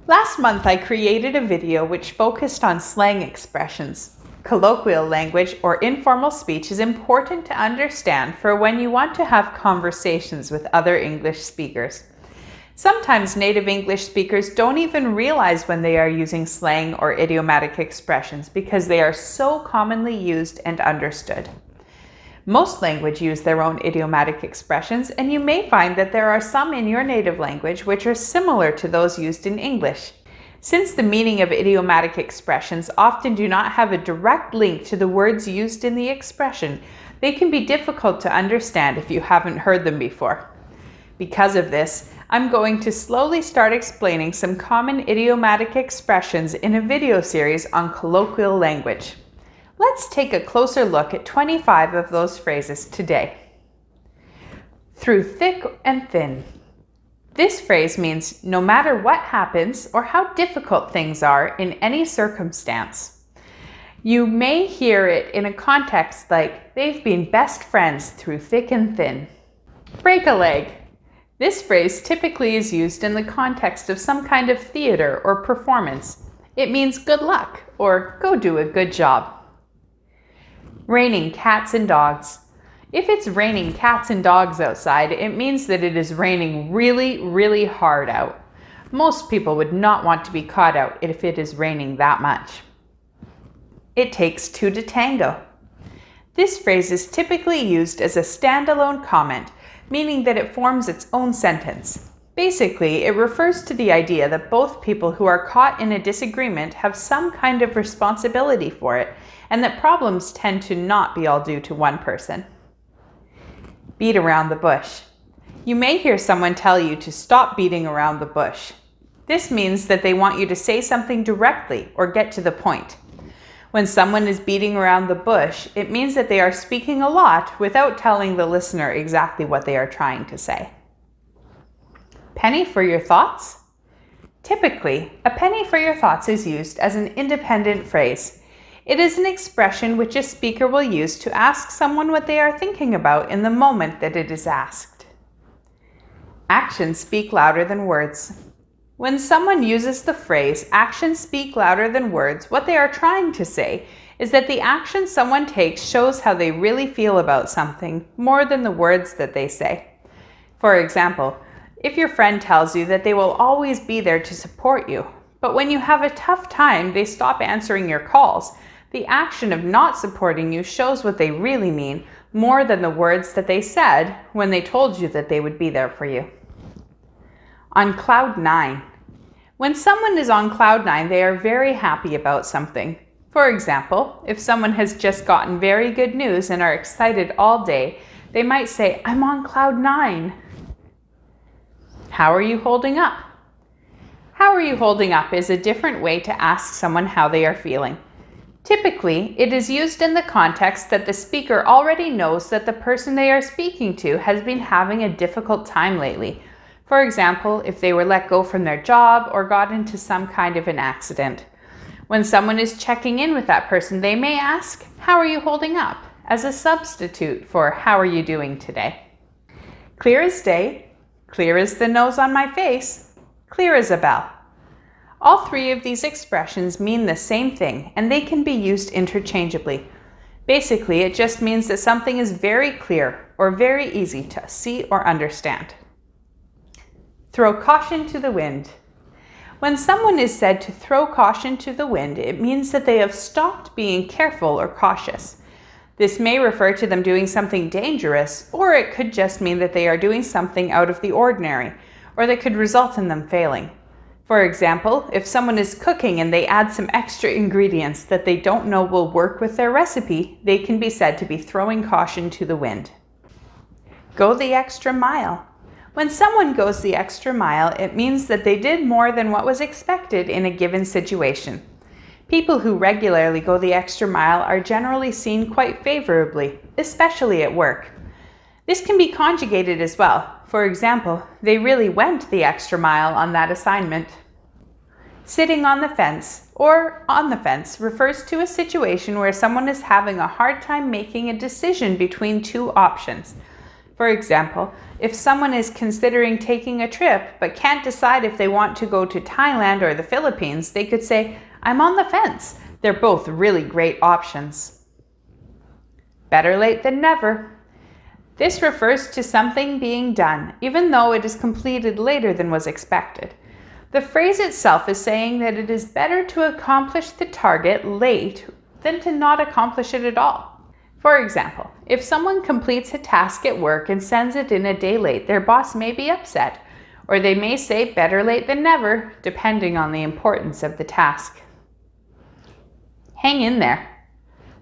Last month, I created a video which focused on slang expressions. Colloquial language or informal speech is important to understand for when you want to have conversations with other English speakers. Sometimes native English speakers don't even realize when they are using slang or idiomatic expressions because they are so commonly used and understood. Most languages use their own idiomatic expressions, and you may find that there are some in your native language which are similar to those used in English. Since the meaning of idiomatic expressions often do not have a direct link to the words used in the expression, they can be difficult to understand if you haven't heard them before. Because of this, I'm going to slowly start explaining some common idiomatic expressions in a video series on colloquial language. Let's take a closer look at 25 of those phrases today. Through thick and thin. This phrase means no matter what happens or how difficult things are in any circumstance. You may hear it in a context like, they've been best friends through thick and thin. Break a leg. This phrase typically is used in the context of some kind of theater or performance. It means good luck or go do a good job. Raining cats and dogs. If it's raining cats and dogs outside, it means that it is raining really, really hard out. Most people would not want to be caught out if it is raining that much. It takes two to tango. This phrase is typically used as a standalone comment, meaning that it forms its own sentence. Basically, it refers to the idea that both people who are caught in a disagreement have some kind of responsibility for it, and that problems tend to not be all due to one person. Beat around the bush. You may hear someone tell you to stop beating around the bush. This means that they want you to say something directly or get to the point. When someone is beating around the bush, it means that they are speaking a lot without telling the listener exactly what they are trying to say. Penny for your thoughts? Typically, a penny for your thoughts is used as an independent phrase. It is an expression which a speaker will use to ask someone what they are thinking about in the moment that it is asked. Actions speak louder than words. When someone uses the phrase, actions speak louder than words, what they are trying to say is that the action someone takes shows how they really feel about something more than the words that they say. For example, if your friend tells you that they will always be there to support you, but when you have a tough time, they stop answering your calls, the action of not supporting you shows what they really mean more than the words that they said when they told you that they would be there for you. On cloud nine. When someone is on cloud nine, they are very happy about something. For example, if someone has just gotten very good news and are excited all day, they might say, "I'm on cloud nine." How are you holding up? How are you holding up is a different way to ask someone how they are feeling. Typically, it is used in the context that the speaker already knows that the person they are speaking to has been having a difficult time lately. For example, if they were let go from their job or got into some kind of an accident. When someone is checking in with that person, they may ask, "How are you holding up?" as a substitute for "How are you doing today?" Clear as day, clear as the nose on my face, clear as a bell. All three of these expressions mean the same thing, and they can be used interchangeably. Basically, it just means that something is very clear or very easy to see or understand. Throw caution to the wind. When someone is said to throw caution to the wind, it means that they have stopped being careful or cautious. This may refer to them doing something dangerous, or it could just mean that they are doing something out of the ordinary, or that could result in them failing. For example, if someone is cooking and they add some extra ingredients that they don't know will work with their recipe, they can be said to be throwing caution to the wind. Go the extra mile. When someone goes the extra mile, it means that they did more than what was expected in a given situation. People who regularly go the extra mile are generally seen quite favorably, especially at work. This can be conjugated as well. For example, they really went the extra mile on that assignment. Sitting on the fence or on the fence refers to a situation where someone is having a hard time making a decision between two options. For example, if someone is considering taking a trip but can't decide if they want to go to Thailand or the Philippines, they could say, "I'm on the fence. They're both really great options." Better late than never. This refers to something being done, even though it is completed later than was expected. The phrase itself is saying that it is better to accomplish the target late than to not accomplish it at all. For example, if someone completes a task at work and sends it in a day late, their boss may be upset, or they may say better late than never, depending on the importance of the task. Hang in there.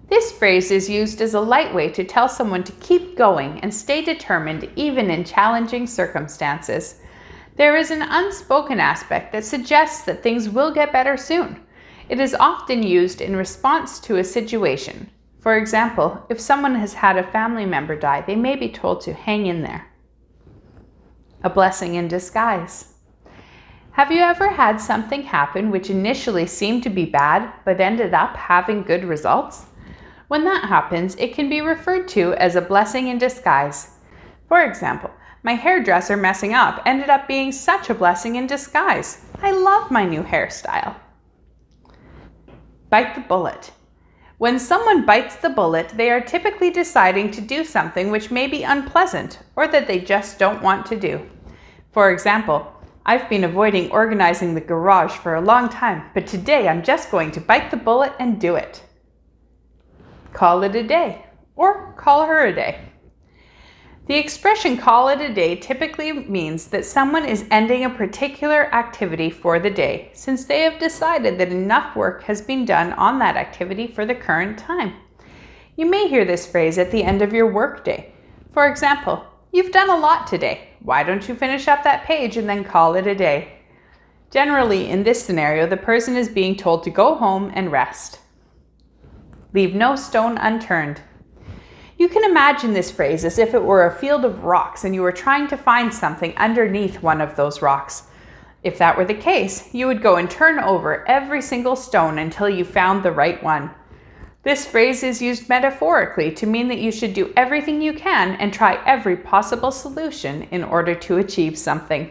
This phrase is used as a light way to tell someone to keep going and stay determined even in challenging circumstances. There is an unspoken aspect that suggests that things will get better soon. It is often used in response to a situation. For example, if someone has had a family member die, they may be told to hang in there. A blessing in disguise. Have you ever had something happen which initially seemed to be bad but ended up having good results? When that happens, it can be referred to as a blessing in disguise. For example, my hairdresser messing up ended up being such a blessing in disguise. I love my new hairstyle. Bite the bullet. When someone bites the bullet, they are typically deciding to do something which may be unpleasant or that they just don't want to do. For example, I've been avoiding organizing the garage for a long time, but today I'm just going to bite the bullet and do it. Call it a day, or call her a day. The expression call it a day typically means that someone is ending a particular activity for the day, since they have decided that enough work has been done on that activity for the current time. You may hear this phrase at the end of your workday. For example, "You've done a lot today. Why don't you finish up that page and then call it a day?" Generally, in this scenario, the person is being told to go home and rest. Leave no stone unturned. You can imagine this phrase as if it were a field of rocks and you were trying to find something underneath one of those rocks. If that were the case, you would go and turn over every single stone until you found the right one. This phrase is used metaphorically to mean that you should do everything you can and try every possible solution in order to achieve something.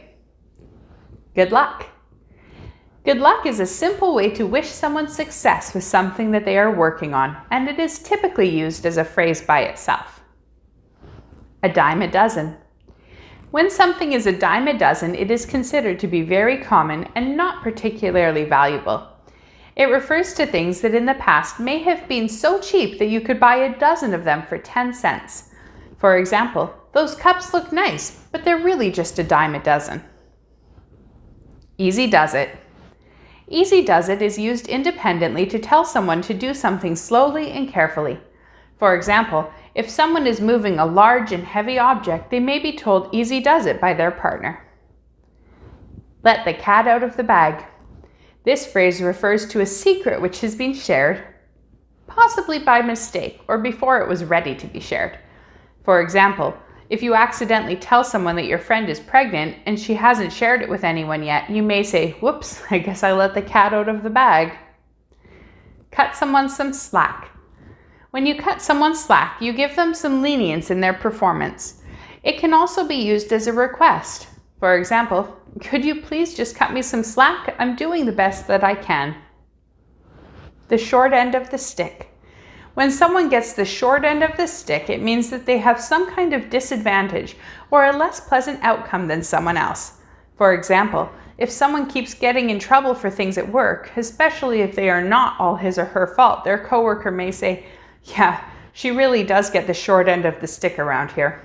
Good luck. Good luck is a simple way to wish someone success with something that they are working on, and it is typically used as a phrase by itself. A dime a dozen. When something is a dime a dozen, it is considered to be very common and not particularly valuable. It refers to things that in the past may have been so cheap that you could buy a dozen of them for 10 cents. For example, those cups look nice, but they're really just a dime a dozen. Easy does it. Easy does it is used independently to tell someone to do something slowly and carefully. For example, if someone is moving a large and heavy object, they may be told easy does it by their partner. Let the cat out of the bag. This phrase refers to a secret which has been shared, possibly by mistake or before it was ready to be shared. For example, if you accidentally tell someone that your friend is pregnant and she hasn't shared it with anyone yet, you may say, "Whoops, I guess I let the cat out of the bag." Cut someone some slack. When you cut someone slack, you give them some lenience in their performance. It can also be used as a request. For example, "Could you please just cut me some slack? I'm doing the best that I can." The short end of the stick. When someone gets the short end of the stick, it means that they have some kind of disadvantage or a less pleasant outcome than someone else. For example, if someone keeps getting in trouble for things at work, especially if they are not all his or her fault, their coworker may say, "Yeah, she really does get the short end of the stick around here."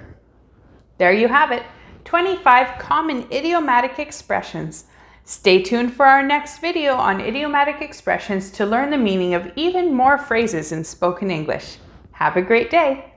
There you have it, 25 common idiomatic expressions. Stay tuned for our next video on idiomatic expressions to learn the meaning of even more phrases in spoken English. Have a great day!